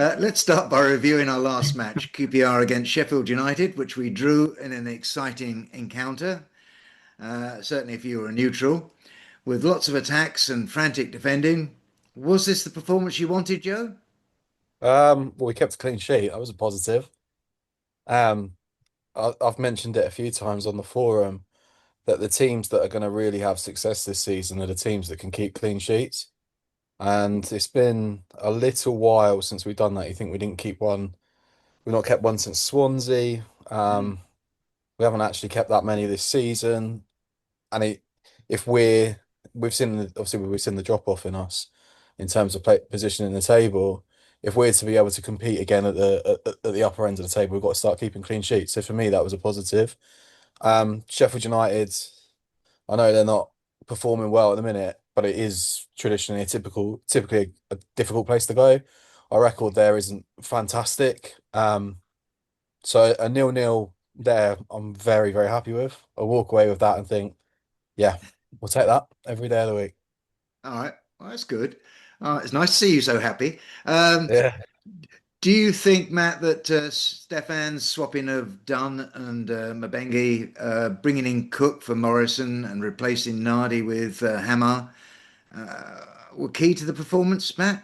Let's start by reviewing our last match, QPR against Sheffield United, which we drew in an exciting encounter. Certainly, if you were a neutral, with lots of attacks and frantic defending. Was this the performance you wanted, Joe? Well, we kept a clean sheet. That was a positive. Um, I've mentioned it a few times on the forum that the teams that are going to really have success this season are the teams that can keep clean sheets. And it's been a little while since we've done that. You think we didn't keep one? We've not kept one since Swansea. Mm. We haven't actually kept that many this season. And if we've seen obviously we've seen the drop off in us in terms of position in the table. If we're to be able to compete again at the upper end of the table, we've got to start keeping clean sheets. So for me, that was a positive. Sheffield United, I know they're not performing well at the minute, but it is traditionally typically a difficult place to go. Our record there isn't fantastic. So a nil-nil there, I'm very, very happy with. I walk away with that and think, yeah, we'll take that every day of the week. All right, well, that's good. It's nice to see you so happy. Um, Yeah. do you think, Matt, that Stefan's swapping of Dunn and Mabengi, bringing in Cook for Morrison and replacing Nardi with Hammer, were key to the performance, Matt?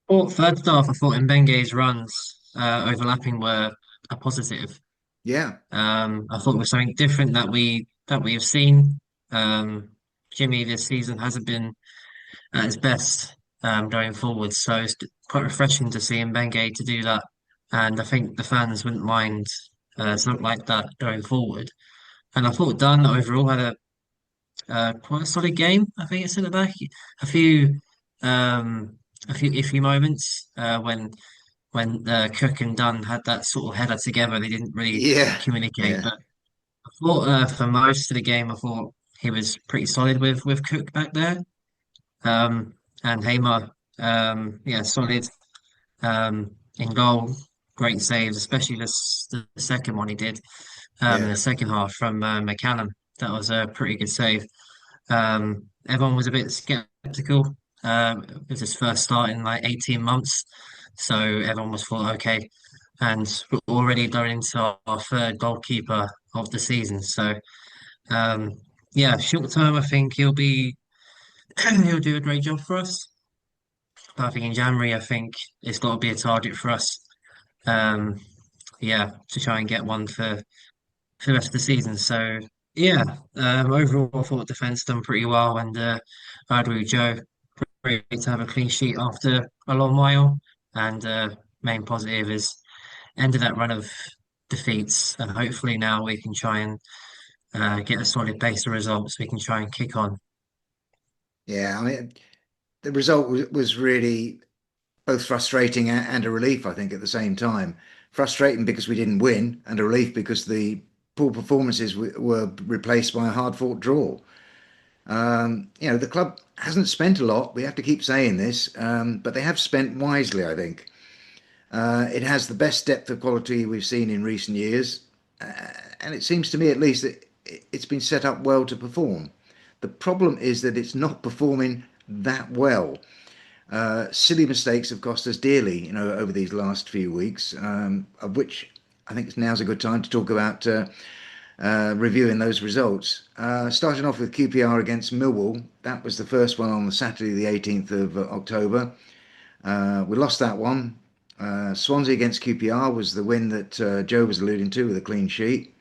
Well, third half, I thought Mbenge's runs overlapping were a positive. Yeah, I thought it was something different that we have seen. Um, Jimmy this season hasn't been at his best going forward, so it's quite refreshing to see Mbenge to do that. And I think the fans wouldn't mind something like that going forward. And I thought Dunn overall had quite a solid game. I think it's in the back. A few um, a few iffy moments when Cook and Dunn had that sort of header together. They didn't really yeah, communicate, yeah, but I thought for most of the game, I thought he was pretty solid with Cook back there. And Hamer, yeah, solid in goal. Great saves, especially the second one he did in yeah, the second half from McCallum. That was a pretty good save. Everyone was a bit skeptical. It was his first start in like 18 months. So everyone was thought, okay. And we're already going into our third goalkeeper of the season. So, um, yeah, short term, I think he'll do a great job for us. But I think in January, I think it's got to be a target for us. Um, yeah, to try and get one for the rest of the season. So yeah, overall, I thought defense done pretty well, and I agree with Joe. Great to have a clean sheet after a long while, and main positive is end of that run of defeats, and hopefully now we can try and get a solid base of results. We can try and kick on. yeah. I mean, the result was really both frustrating and a relief, I think, at the same time. Frustrating because we didn't win, and a relief because the poor performances were replaced by a hard-fought draw. The club hasn't spent a lot. We have to keep saying this, but they have spent wisely, I think. It has the best depth of quality we've seen in recent years, and it seems to me, at least, that it's been set up well to perform. The problem is that it's not performing that well. Silly mistakes have cost us dearly, over these last few weeks, of which I think now's a good time to talk about reviewing those results. Starting off with QPR against Millwall, that was the first one on the Saturday, the 18th of October. We lost that one. Swansea against QPR was the win that Joe was alluding to with a clean sheet.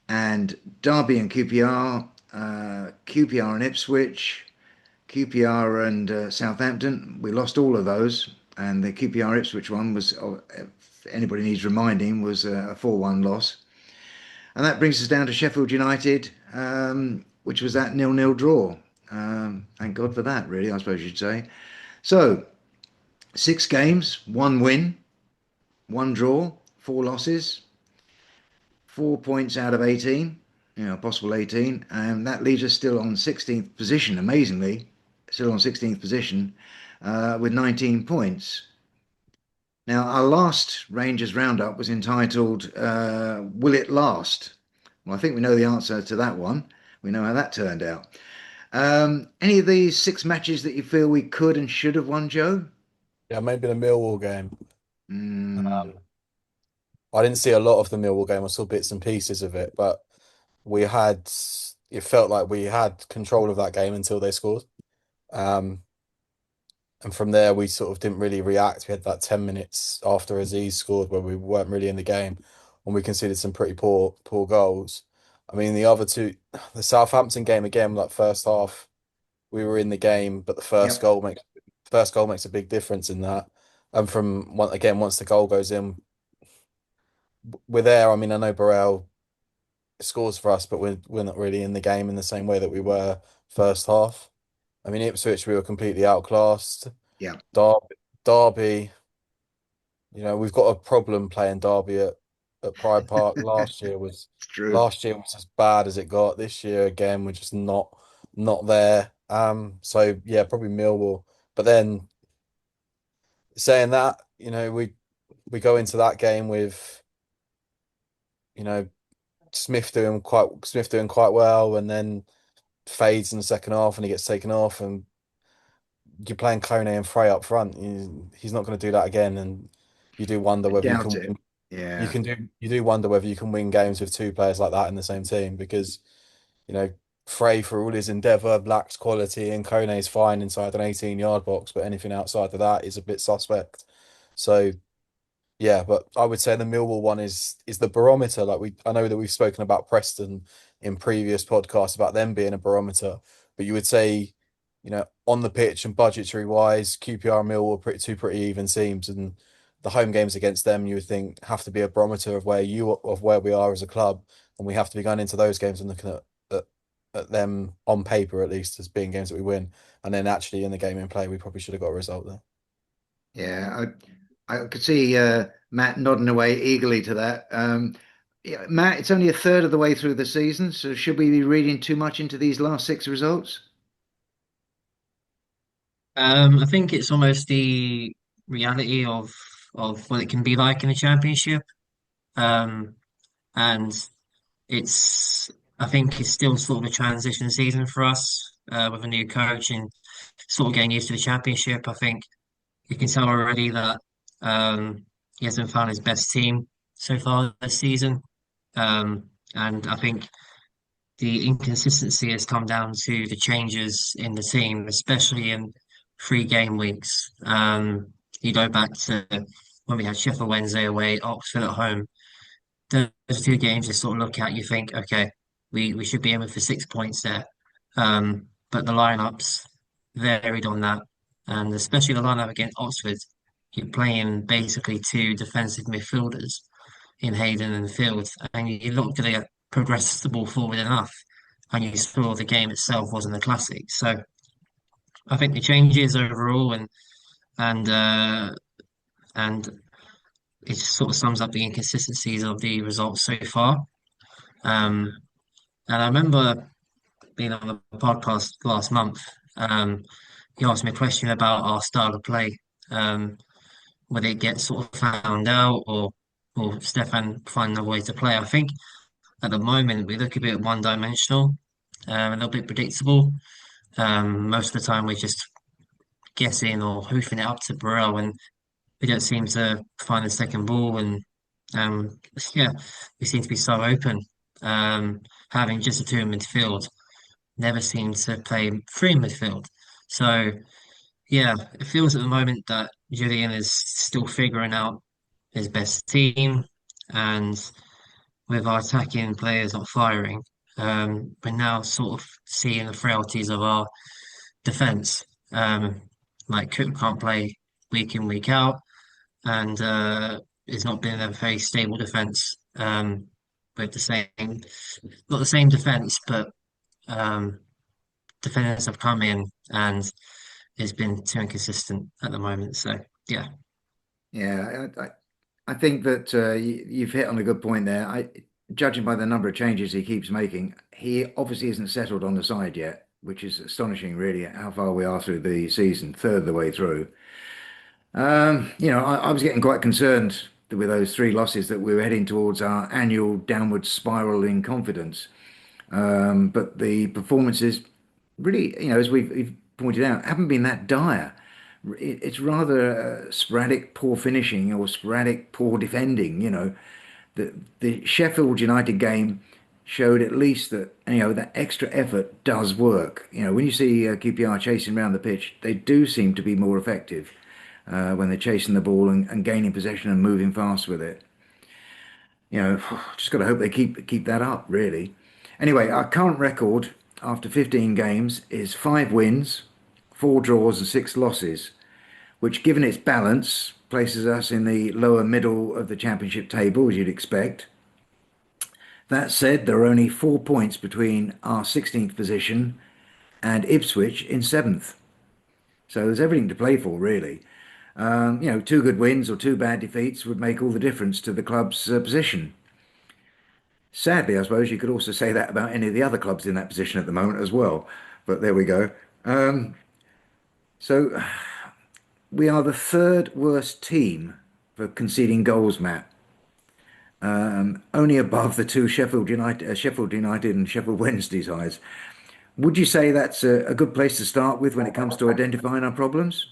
And Derby and QPR, QPR and Ipswich, QPR and Southampton. We lost all of those, and the QPR Ipswich one was, if anybody needs reminding, was a 4-1 loss. And that brings us down to Sheffield United, which was that nil-nil draw. Thank God for that, really, I suppose you'd say. So, 6 games, 1 win, 1 draw, 4 losses, 4 points out of 18, possible 18. And that leaves us still on 16th position, amazingly, still on 16th position with 19 points. Now, our last Rangers roundup was entitled Will It Last? Well, I think we know the answer to that one. We know how that turned out. Any of these six matches that you feel we could and should have won, Joe? Yeah, maybe the Millwall game. Mm, Um, I didn't see a lot of the Millwall game. I saw bits and pieces of it, but we had it felt like we had control of that game until they scored. Um, and from there, we sort of didn't really react. We had that 10 minutes after Aziz scored where we weren't really in the game, and we conceded some pretty poor goals. I mean, the other two, the Southampton game again, like first half, we were in the game, but the yep, first goal makes a big difference in that. And from one again, once the goal goes in, we're there. I mean, I know Burrell scores for us, but we're not really in the game in the same way that we were first half. I mean, Ipswich, we were completely outclassed. yep. Derby, we've got a problem playing Derby at Pride Park. It's true. Last year was as bad as it got. This year again, we're just not there. So yeah, probably Millwall. But then saying that, we go into that game with, you know, Smith doing quite well, and then fades in the second half and he gets taken off, and you're playing Kone and Frey up front. He's not going to do that again, and you do wonder I whether you doubt can it. win. Yeah, You do wonder whether you can win games with two players like that in the same team because you know Frey, for all his endeavour, lacks quality, and Kone is fine inside an 18-yard box, but anything outside of that is a bit suspect. So yeah, but I would say the Millwall one is the barometer. I know that we've spoken about Preston in previous podcasts about them being a barometer, but you would say, on the pitch and budgetary wise, QPR and Millwall are two pretty even teams, and the home games against them you would think have to be a barometer of where we are as a club, and we have to be going into those games and looking at them on paper at least as being games that we win, and then actually in the game in play we probably should have got a result there. yeah. I could see Matt nodding away eagerly to that. Yeah, Matt, it's only a third of the way through the season, so should we be reading too much into these last six results? I think it's almost the reality of what it can be like in the championship. Um, and it's I think it's still sort of a transition season for us with a new coach and sort of getting used to the championship. I think you can tell already that he hasn't found his best team so far this season. And I think the inconsistency has come down to the changes in the team, especially in 3 game weeks. You go back to when we had Sheffield Wednesday away, Oxford at home. Those 2 games you sort of look at, you think, okay, we should be aiming for 6 points there. But the lineups varied on that, and especially the lineup against Oxford, you're playing basically two defensive midfielders in Hayden and Fields, and you looked at it, progress the ball forward enough, and you saw the game itself wasn't a classic. So I think the changes overall and uh, and it sort of sums up the inconsistencies of the results so far. Um, and I remember being on the podcast last month. Um, you asked me a question about our style of play, um, whether it gets sort of found out or Stefan find another way to play. I think at the moment we look a bit one-dimensional, a little bit predictable. Most of the time we're just guessing or hoofing it up to Burrell, and we don't seem to find the second ball. And um, yeah, we seem to be so open. Having just a two in midfield never seemed to play free in midfield. So yeah, it feels at the moment that Julian is still figuring out his best team, and with our attacking players not firing, we're now sort of seeing the frailties of our defense. Like Cook can't play week in, week out, and it's not been a very stable defense. With the same, not the same defense, but um, defenders have come in and it's been too inconsistent at the moment. So yeah. Yeah, I think that you've hit on a good point there. Judging by the number of changes he keeps making, he obviously isn't settled on the side yet, which is astonishing, really, how far we are through the season, third of the way through. I was getting quite concerned with those three losses that we were heading towards our annual downward spiral in confidence. But the performances really, as we've pointed out, haven't been that dire. It's rather sporadic poor finishing or sporadic poor defending. The Sheffield United game showed at least that that extra effort does work. When you see QPR chasing around the pitch, they do seem to be more effective when they're chasing the ball and gaining possession and moving fast with it. Just got to hope they keep that up, really. Anyway, our current record after 15 games is 5 wins, 4 draws, and 6 losses, which, given its balance, places us in the lower middle of the championship table, as you'd expect. That said, there are only 4 points between our 16th position and Ipswich in seventh. So there's everything to play for, really. 2 good wins or 2 bad defeats would make all the difference to the club's position. Sadly, I suppose you could also say that about any of the other clubs in that position at the moment as well. But there we go. So we are the third worst team for conceding goals, Matt. Only above the two Sheffield United and Sheffield Wednesday sides. Would you say that's a good place to start with when it comes to identifying our problems?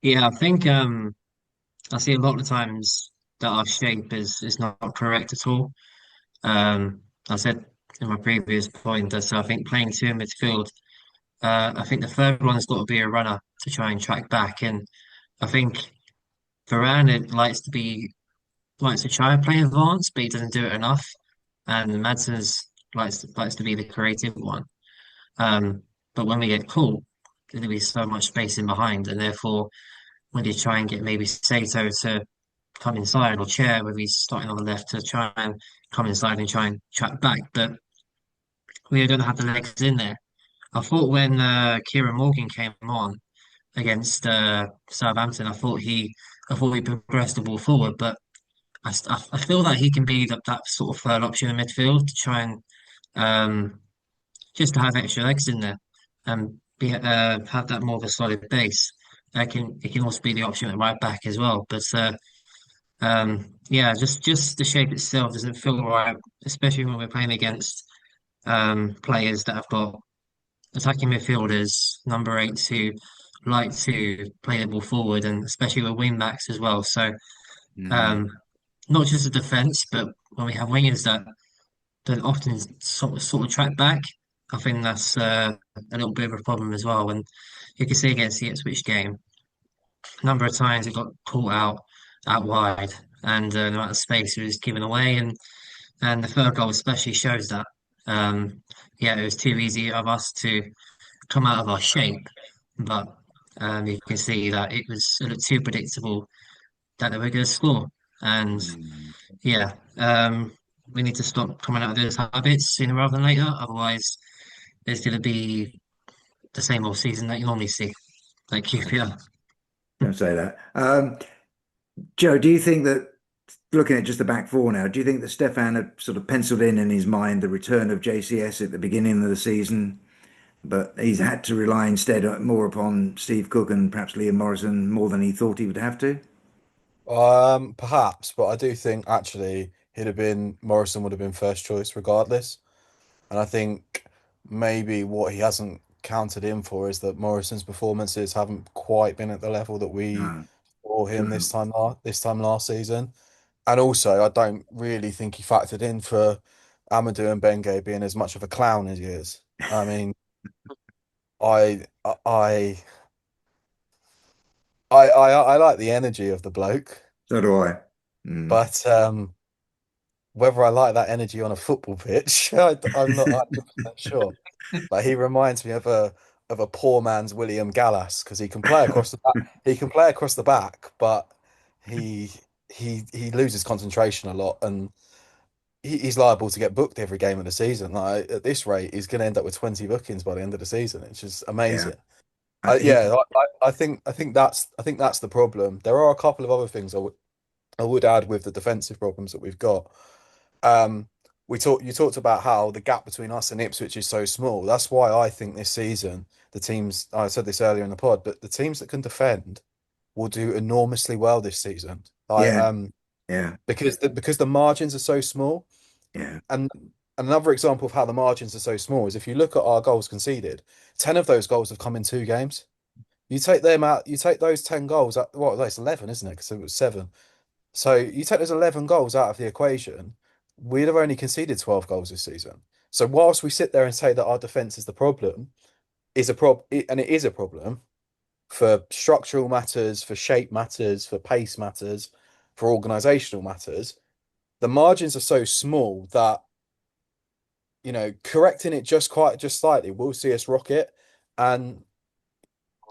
Yeah, I think I see a lot of times that our shape is not correct at all. I said in my previous point that I think playing two in midfield, I think the third one's got to be a runner to try and track back, and I think Varane it likes to try and play advanced, but he doesn't do it enough, and Madsen's likes to be the creative one. Um, but when we get caught, there'll be so much space in behind, and therefore when you try and get maybe Sato to come inside or Chair, whether he's starting on the left to try and come inside and try and track back, but we don't have the legs in there. I thought when Kieran Morgan came on against Southampton, I thought he progressed the ball forward, but I feel that he can be that sort of third option in midfield to try and um, just to have extra legs in there and have that more of a solid base. It can also be the option at right back as well. But yeah, just the shape itself doesn't feel right, especially when we're playing against players that have got attacking midfielders, number eights who like to play the ball forward, and especially with wing backs as well. So Hmm. um, not just the defense, but when we have wingers that often sort of track back, I think that's a little bit of a problem as well. And you can see against the Ipswich game, a number of times it got caught out wide, and the amount of space it was given away, and the third goal especially shows that. Um, yeah, it was too easy of us to come out of our shape, but you can see that it was a little too predictable that they were going to score. And Hmm. yeah, we need to stop coming out of those habits sooner rather than later. Otherwise, there's going to be the same old season that you normally see, like QPR. Don't say that. Joe, do you think that looking at just the back four now, do you think that Stefan had sort of penciled in his mind the return of JCS at the beginning of the season, but he's had to rely instead more upon Steve Cook and perhaps Liam Morrison more than he thought he would have to? Perhaps, but I do think actually he'd have been Morrison would have been first choice regardless. And I think maybe what he hasn't counted in for is that Morrison's performances haven't quite been at the level that we No, saw him true. this time last season. And also, I don't really think he factored in for Amadou and Benge being as much of a clown as he is. I mean, I I I like the energy of the bloke, So do I. Mm. but whether I like that energy on a football pitch, I'm not 100% sure. Like he reminds me of a poor man's William Gallas because he can play across the back. He can play across the back, but he he loses concentration a lot, and he's liable to get booked every game of the season. Like at this rate, he's going to end up with 20 bookings by the end of the season. It's just Yeah, amazing. he, Yeah, I think that's the problem. There are a couple of other things I would add with the defensive problems that we've got. Um, you talked about how the gap between us and Ipswich is so small. That's why I think this season the teams I said this earlier in the pod, but the teams that can defend will do enormously well this season. yeah, yeah, Because the margins are so small, yeah. and another example of how the margins are so small is if you look at our goals conceded, 10 of those goals have come in 2 games. You take them out, you take those 10 goals out, well, that's 11, isn't it? Because it was seven. So you take those 11 goals out of the equation, we'd have only conceded 12 goals this season. So whilst we sit there and say that our defense is the problem, and it is a problem for structural matters, for shape matters, for pace matters, for organizational matters, the margins are so small that correcting it just slightly will see us rocket. And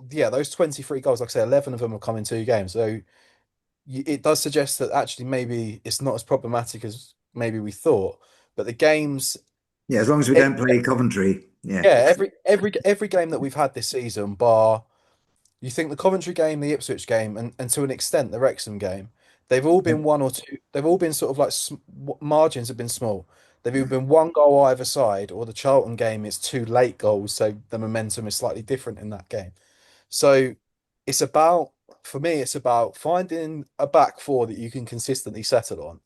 yeah, those 23 goals, like I say, 11 of them have come in 2 games. So it does suggest that actually maybe it's not as problematic as maybe we thought. But the games, Yeah, as long as we every, don't play Coventry. Yeah. yeah, every game that we've had this season, bar you think the Coventry game, the Ipswich game, and to an extent the Wrexham game, they've all been one or two. They've all been sort of like margins have been small. They've either been one goal either side, or the Charlton game is two late goals, so the momentum is slightly different in that game. So it's about, for me, it's about finding a back four that you can consistently settle on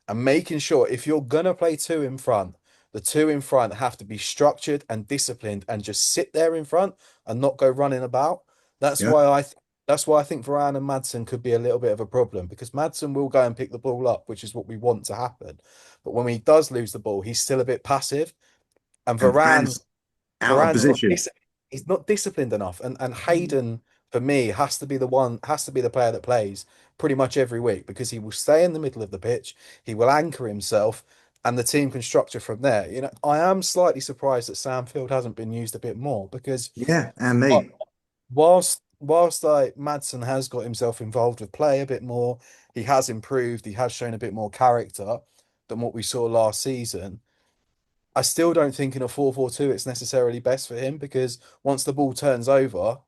and making sure if you're gonna play two in front, the two in front have to be structured and disciplined and just sit there in front and not go running about. That's Yeah. why that's why I think Varane and Madsen could be a little bit of a problem because Madsen will go and pick the ball up, which is what we want to happen. But when he does lose the ball, he's still a bit passive. And And Varane's out of Varane's not position. he's not disciplined enough. And Hayden for me has to be the player that plays pretty much every week because he will stay in the middle of the pitch, he will anchor himself, and the team can structure from there. I am slightly surprised that Samfield hasn't been used a bit more because Yeah, and uh, me. whilst like Madsen has got himself involved with play a bit more, he has improved, he has shown a bit more character than what we saw last season. I still don't think in a 4-4-2 it's necessarily best for him because once the ball turns over,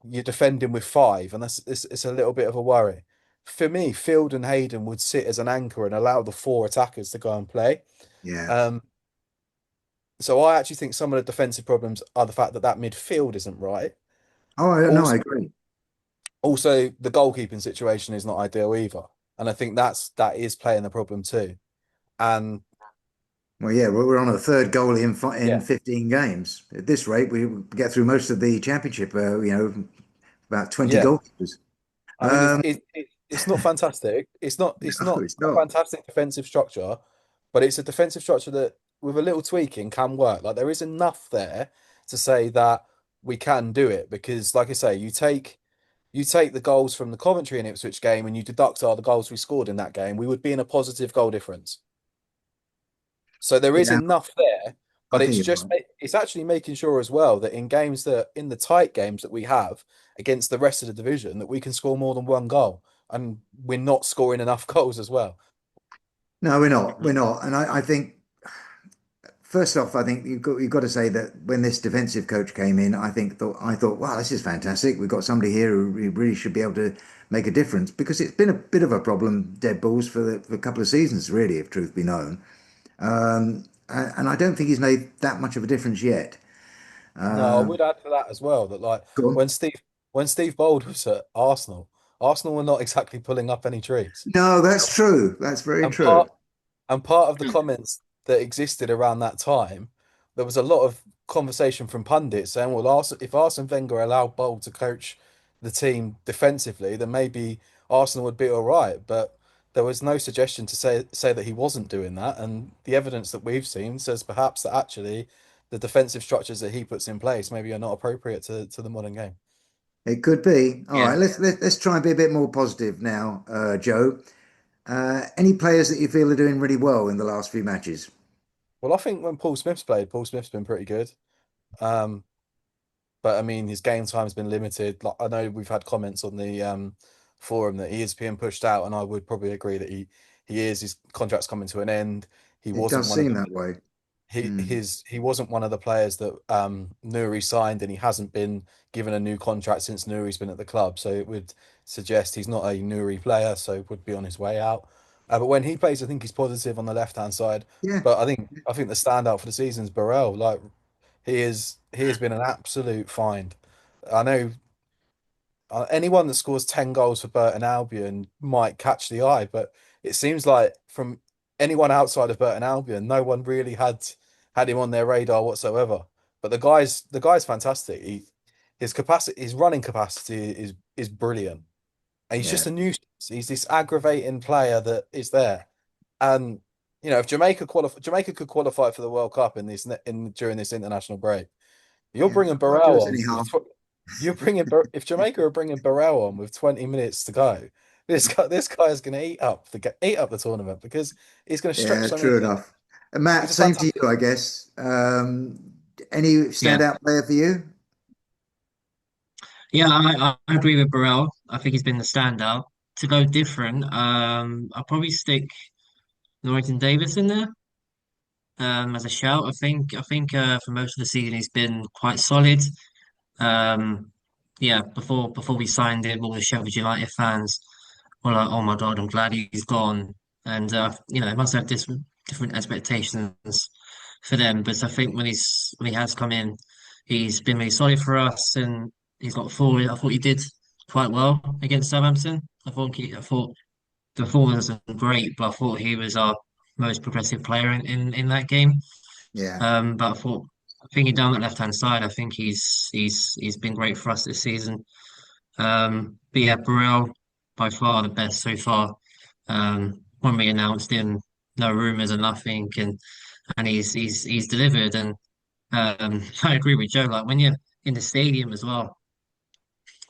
you're defending with five, and it's a little bit of a worry. For me, Field and Hayden would sit as an anchor and allow the four attackers to go and play. Yeah. Um, so I actually think some of the defensive problems are the fact that midfield isn't right. Oh, no, I Also, agree. also the goalkeeping situation is not ideal either, and I think that is playing the problem too. And Well, yeah, we're on a third goal in yeah, 15 games. At this rate, we get through most of the championship, about 20 yeah. goalkeepers. I mean, Um, it's not fantastic. It's no, not it's a not. fantastic defensive structure, but it's a defensive structure that, with a little tweaking, can work. Like there is enough there to say that we can do it because, like I say, you take the goals from the Coventry and Ipswich game and you deduct all the goals we scored in that game, we would be in a positive goal difference. So there is Yeah, enough there, I but think it's you're just right. it's actually making sure as well that in the tight games that we have against the rest of the division that we can score more than one goal, and we're not scoring enough goals as well. No, we're not. We're not. And I think first off, I think you've got to say that when this defensive coach came in, I thought, wow, this is fantastic. We've got somebody here who really should be able to make a difference because it's been a bit of a problem, dead balls, for a couple of seasons, really, if truth be known. And I don't think he's made that much of a difference yet. No, I Um, would add to that as well that like go on. when Steve Bold was at Arsenal, Arsenal were not exactly pulling up any trees. No, that's true. That's very And true. part of the comments that existed around that time, there was a lot of conversation from pundits saying, well, if Arsene Wenger allowed Bold to coach the team defensively, then maybe Arsenal would be all right. But there was no suggestion to say that he wasn't doing that. And the evidence that we've seen says perhaps that actually the defensive structures that he puts in place maybe are not appropriate to the modern game. It could be. All Yeah. right, let's try and be a bit more positive now, Joe. Any players that you feel are doing really well in the last few matches? Well, I think when Paul Smith's played, Paul Smith's been pretty good. Um, But I mean, his game time's been limited. Like I know we've had comments on the forum that he is being pushed out, and I would probably agree that he is. His contract's coming to an end. He It wasn't does one of seem the that way. Hmm. he wasn't one of the players that Nuri signed, and he hasn't been given a new contract since Nuri's been at the club. So it would suggest he's not a Nuri player, so would be on his way out. But when he plays, I think he's positive on the left hand side. Yeah. But I think the standout for the season is Burrell. Like he has been an absolute find. I know anyone that scores 10 goals for Burton Albion might catch the eye, but it seems like from anyone outside of Burton Albion, no one really had him on their radar whatsoever. But the guy's fantastic. His capacity, his running capacity is brilliant. And he's just Yeah, a nuisance. He's this aggravating player that is there. And if Jamaica could qualify for the World Cup in during this international break. You're yeah, bringing won't do Burrell us on any with harm. if Jamaica are bringing Burrell on with 20 minutes to go, this guy is going to eat up the tournament because he's going to stretch Yeah, so many true things. enough. And Matt, He's a same to fantastic. you, I guess. Any Yeah, standout player for you? yeah, I agree with Burrell. I think he's been the standout. To go different, I'll probably stick Norrington Davis in there as a shout. I think for most of the season he's been quite solid. Um, yeah, before we signed him, all the Sheffield United fans were like, "Oh my God, I'm glad he's gone." And they must have different expectations for them. But I think when he has come in, he's been really solid for us, and he's got forward. I thought he did quite well against Southampton. I thought the performance wasn't great, but I thought he was our most progressive player in that game. Yeah, But I think he down that left hand side. I think he's been great for us this season. But yeah, Burrell by far the best so far. When we announced him, no rumors or nothing, and he's delivered. And I agree with Joe. Like when you're in the stadium as well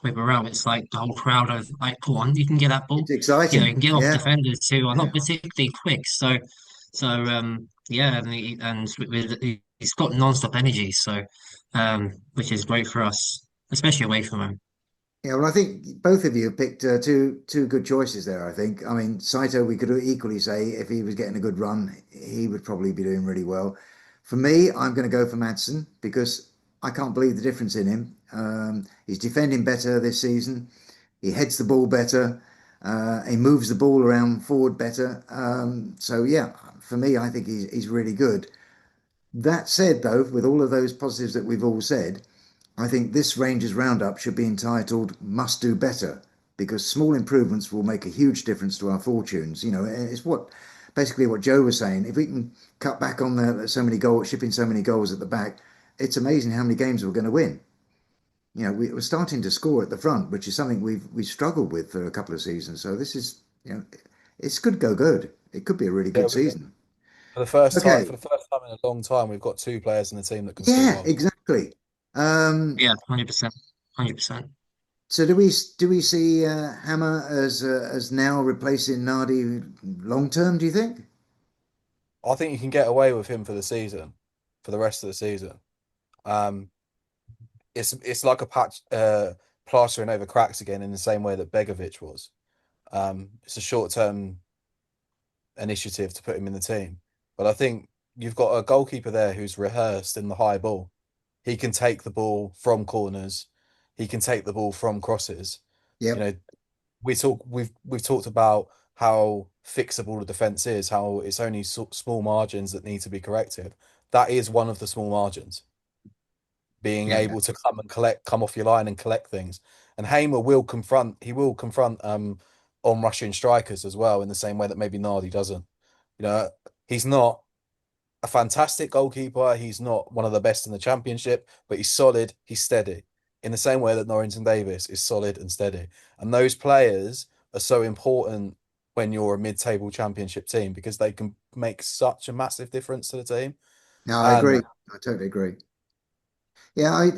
with Burrell, it's like the whole crowd of like, "Go on, you can get that ball." it's You exciting. can get off Yeah, defenders who are yeah. not particularly quick. Yeah, he's got non-stop energy. Which is great for us, especially away from him. Yeah, well, I think both of you have picked two good choices there. I think. I mean, Saito, we could equally say if he was getting a good run, he would probably be doing really well. For me, I'm going to go for Madsen because I can't believe the difference in him. He's defending better this season. He heads the ball better. He moves the ball around forward better. So yeah, for me, I think he's really good. That said, though, with all of those positives that we've all said. I think this Rangers roundup should be entitled Must Do Better because small improvements will make a huge difference to our fortunes. It's basically what Joe was saying. If we can cut back on the so many goals, shipping so many goals at the back, it's amazing how many games we're going to win. We're starting to score at the front, which is something we've struggled with for a couple of seasons. So this is, it's could go good. It could be a really Yeah, good season. for Okay. the first time in a long time, we've got two players in the team that can score Yeah, goals. exactly. Um, Yeah, 100%, 100%. So do we see Hammer as now replacing Nardi long term? Do you think? I think you can get away with him for the season, for the rest of the season. Um, it's like a patch plastering over cracks again in the same way that Begovic was. It's a short term initiative to put him in the team, but I think you've got a goalkeeper there who's rehearsed in the high ball. He can take the ball from corners. He can take the ball from crosses. You Yep. know, we've talked about how fixable the defense is, how it's only small margins that need to be corrected. That is one of the small margins, being Yeah. able to come off your line and collect things. And Hamer will confront on Russian strikers as well in the same way that maybe Nardi doesn't. He's not a fantastic goalkeeper. He's not one of the best in the championship, but he's solid, he's steady. In the same way that Norrington Davis is solid and steady. And those players are so important when you're a mid-table championship team because they can make such a massive difference to the team. No, I And agree. I totally agree. Yeah,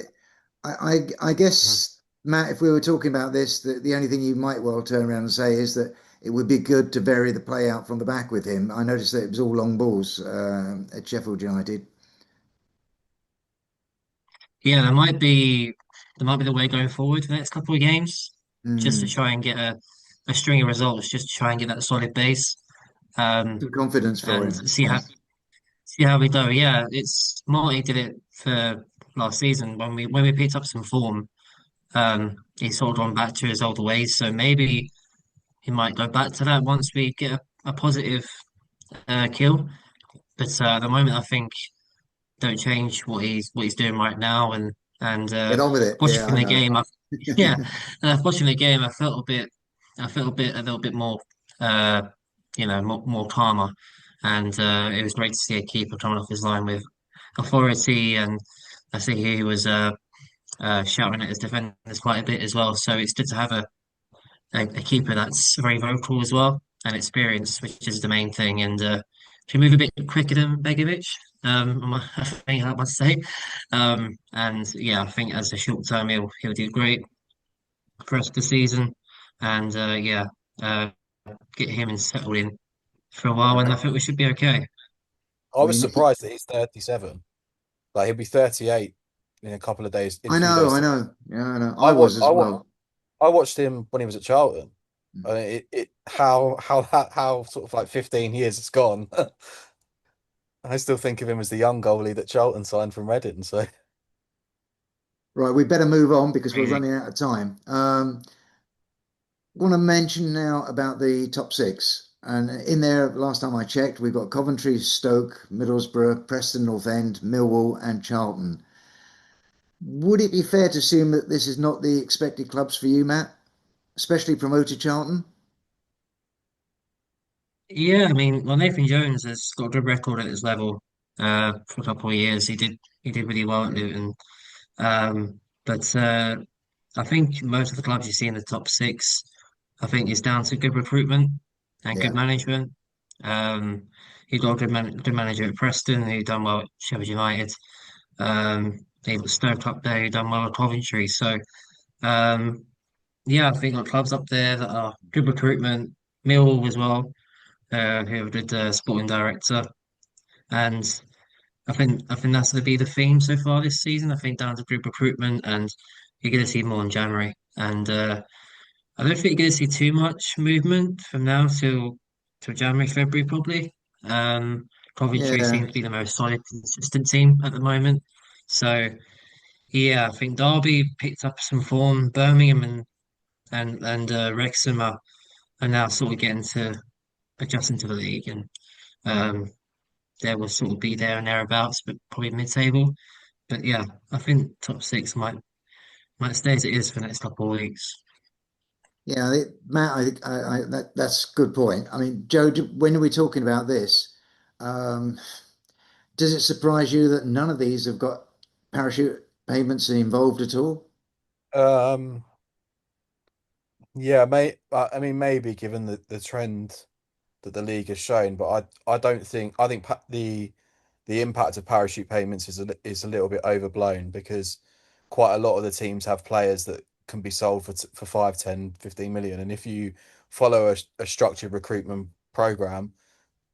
I Mhm. guess Matt, if we were talking about this, the only thing you might well turn around and say is that it would be good to vary the play out from the back with him. I noticed that it was all long balls at Sheffield United. Yeah, there might be the way going forward for the next couple of games, just to Mm. try and get a string of results, just to try and get that solid base, um, Some confidence for and him. see how we go. Yeah, it's Marty did it for last season when we picked up some form. He sort of gone back to his old ways, so maybe he might go back to that once we get a positive kill. But at the moment, I think don't change what he's doing right now, and Get on with it. Yeah, watching I the know. game, yeah, watching the game, I felt a little bit more, uh, more calmer. and it was great to see a keeper coming off his line with authority, and I see he was shouting at his defenders quite a bit as well. So it's good to have a keeper that's very vocal as well and experienced, which is the main thing. And can move a bit quicker than Begovic. I think I must say. And yeah, I think as a short term, he'll do great for us this season. And yeah, uh, get him and settled in for a while, and I think we should be okay. I was We need, surprised that he's 37. Like he'll be 38 in a couple of days, in a I few know, days. I know, yeah, I know. I I was watched, as I watched, well. I watched him when he was at Charlton. How sort of like 15 years it's gone. I still think of him as the young goalie that Charlton signed from Reading. So Right, we better move on because we're Crazy. running out of time. Want to mention now about the top six. And in there, last time I checked, we've got Coventry, Stoke, Middlesbrough, Preston North End, Millwall, and Charlton. Would it be fair to assume that this is not the expected clubs for you, Matt? Especially promoted Charlton? Yeah, I mean, well, Nathan Jones has got a good record at his level for a couple of years. He did really well at Luton. But I think most of the clubs you see in the top six, I think is down to good recruitment and good Yeah, management. Um, he got a good manager at Preston who done well at Sheffield United. He got Stoke up there who done well at Coventry. So um, yeah, I think got clubs up there that are good recruitment. Millwall as well, who have a good sporting director, and I think that's going to be the theme so far this season. I think down to group recruitment, and you're going to see more in January. And I don't think you're going to see too much movement from now till January, February probably. Um, Coventry yeah, seem to be the most solid, consistent team at the moment. So yeah, I think Derby picked up some form. Birmingham and Wrexham are now sort of getting to adjusting to the league, and um, they will sort of be there and thereabouts, but probably mid-table. But yeah, I think top six might stay as it is for the next couple of weeks. yeah. Matt, that's a good point. I mean, Joe, when are we talking about this? Um, does it surprise you that none of these have got parachute payments involved at all? um, yeah, I mean, maybe given the trend that the league has shown, but I don't think I think the impact of parachute payments is a little bit overblown because quite a lot of the teams have players that can be sold for 5, 10, 15 million. And if you follow a structured recruitment program,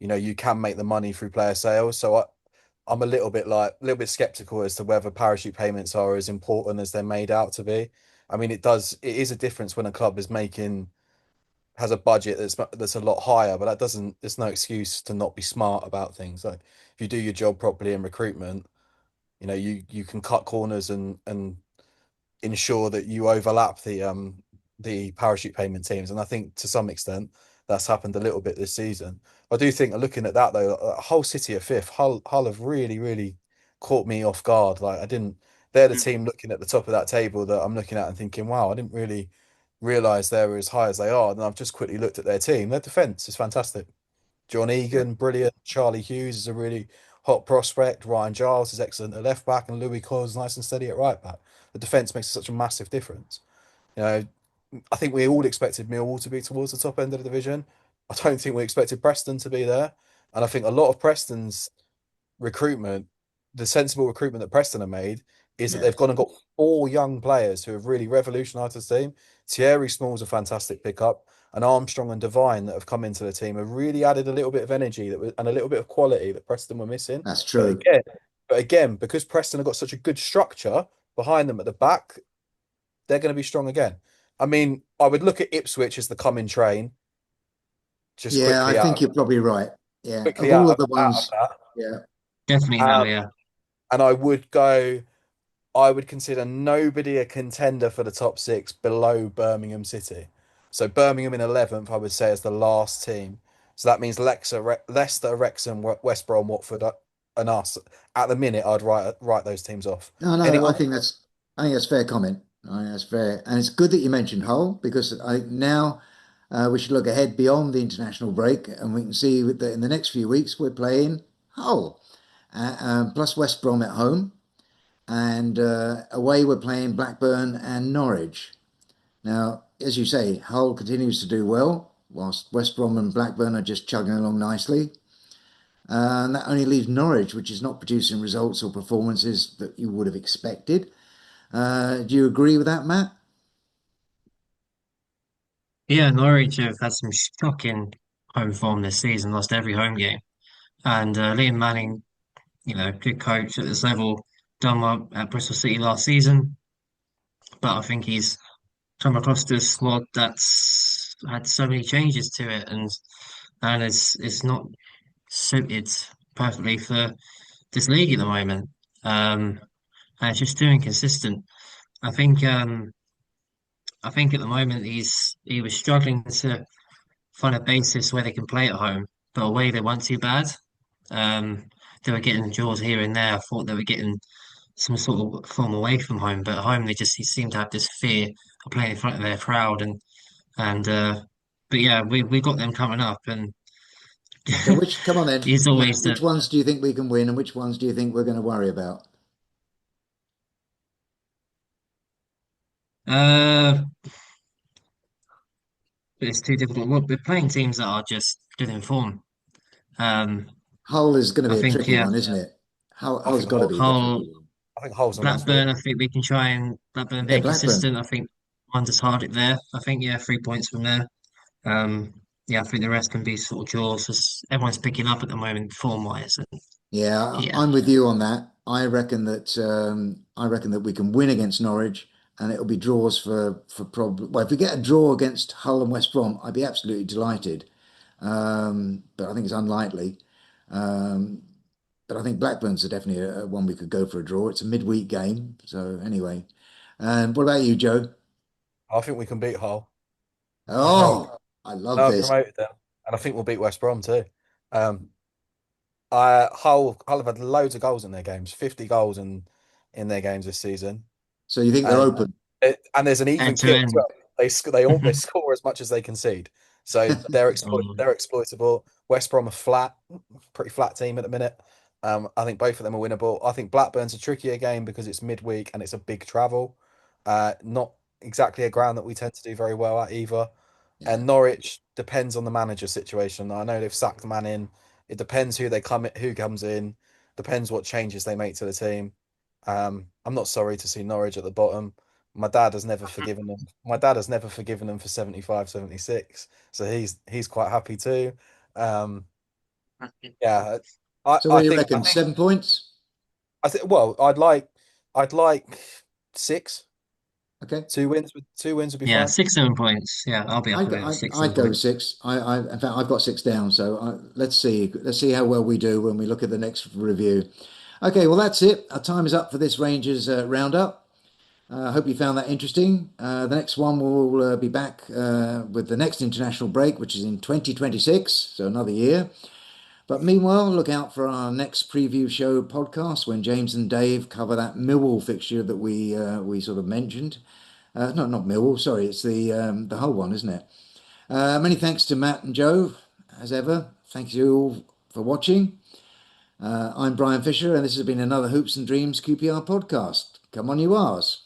you can make the money through player sales. So I'm a little bit skeptical as to whether parachute payments are as important as they're made out to be. I mean, it is a difference when a club has a budget that's a lot higher, but that doesn't there's no excuse to not be smart about things. Like if you do your job properly in recruitment, you can cut corners and ensure that you overlap the parachute payment teams. And I think to some extent that's happened a little bit this season. I do think looking at that though, Hull City are fifth. Hull have really, really caught me off guard. Like I didn't they're the team looking at the top of that table that I'm looking at and thinking, wow, I didn't really realise they were as high as they are. And I've just quickly looked at their team. Their defence is fantastic. John Yeah, Egan, brilliant. Charlie Hughes is a really hot prospect. Ryan Giles is excellent at left back, and Louis Cause nice and steady at right back. The defence makes such a massive difference. You know, I think we all expected Millwall to be towards the top end of the division. I don't think we expected Preston to be there, and I think a lot of Preston's recruitment, the sensible recruitment that Preston have made, is that yeah, they've gone and got four young players who have really revolutionised the team. Thierry Small's a fantastic pickup, and Armstrong and Devine that have come into the team have really added a little bit of energy and a little bit of quality that Preston were missing. that's But true. again, but again, because Preston have got such a good structure behind them at the back, they're going to be strong again. I mean, I would look at Ipswich as the coming train, just Yeah, I think you're probably right. Yeah, of quickly all of the out of ones, that. yeah, Definitely now, Um, yeah. and I would consider nobody a contender for the top six below Birmingham City. So Birmingham in 11th, I would say, is the last team. So that means Leicester, Wrexham, West Brom, Watford, and us. At the minute, I'd write those teams off. no, no, Anyone? I think that's fair comment. I think that's fair, and it's good that you mentioned Hull because I now. We should look ahead beyond the international break, and we can see that in the next few weeks we're playing Hull, plus West Brom at home, and away we're playing Blackburn and Norwich. Now, as you say, Hull continues to do well, whilst West Brom and Blackburn are just chugging along nicely. And that only leaves Norwich, which is not producing results or performances that you would have expected. Do you agree with that, Matt? Yeah, Norwich have had some shocking home form this season, lost every home game. And Liam Manning, good coach at this level, done well at Bristol City last season, but I think he's come across this squad that's had so many changes to it, and it's not suited perfectly for this league at the moment. Um, and it's just too inconsistent. I think um, I think at the moment he was struggling to find a basis where they can play at home, but away they weren't too bad. Um, they were getting draws here and there. I thought they were getting some sort of form away from home, but at home they just seem to have this fear of playing in front of their crowd and but yeah, we got them coming up, and So which, come on then, it's Matt, always which the ones do you think we can win and which ones do you think we're going to worry about? uh, it's too difficult. We're playing teams that are just good in form. Um, Hull is going to I be a think tricky yeah, one, isn't it? I Hull's think got to be the Hull, tricky one. I think Hull's a must win. Blackburn. I think we can try and Blackburn Yeah, being Blackburn. consistent. I think Wonders hard it there. I think yeah, 3 points from there. Um, yeah, I think the rest can be sort of draws as everyone's picking up at the moment form wise. And Yeah, yeah, I'm with you on that. I reckon that we can win against Norwich, and it'll be draws for problem. Well, if we get a draw against Hull and West Brom, I'd be absolutely delighted. But I think it's unlikely. Um, but I think Blackburn's are definitely a one we could go for a draw. It's a midweek game, so anyway. What about you, Joe? I think we can beat Hull. I think Oh, I love I this. promoted them, and I think we'll beat West Brom too. Um, Hull have had loads of goals in their games, 50 goals in their games this season, So you think they're and open? and there's an even end to kill as end. well. They score as much as they concede, so Um, they're exploitable. West Brom are flat, pretty flat team at the minute. I think both of them are winnable. I think Blackburn's a trickier game because it's midweek and it's a big travel. Not exactly a ground that we tend to do very well at either. Yeah. And Norwich depends on the manager situation. I know they've sacked the man in. It depends who comes in, depends what changes they make to the team. I'm not sorry to see Norwich at the bottom. My dad has never forgiven them. My dad has never forgiven them for 75, 76. So he's quite happy too. Um, yeah, So what I do you think reckon? 7 points? well, I'd like six. Okay. Two wins would be yeah, fine. 6, 7 points. Yeah, I'll be I'd, happy go- with I'd, six, I'd seven go with points. six. In fact, I've got six down. So let's see how well we do when we look at the next review. Okay, well that's it. Our time is up for this Rangers roundup. I hope you found that interesting. The next one will be back with the next international break, which is in 2026, so another year. But meanwhile, look out for our next preview show podcast when James and Dave cover that Millwall fixture that we sort of mentioned. No, not Millwall. Sorry, it's the whole one, isn't it? Many thanks to Matt and Joe, as ever. Thank you all for watching. I'm Bryan Fisher, and this has been another Hoops and Dreams QPR podcast. Come on, you R's.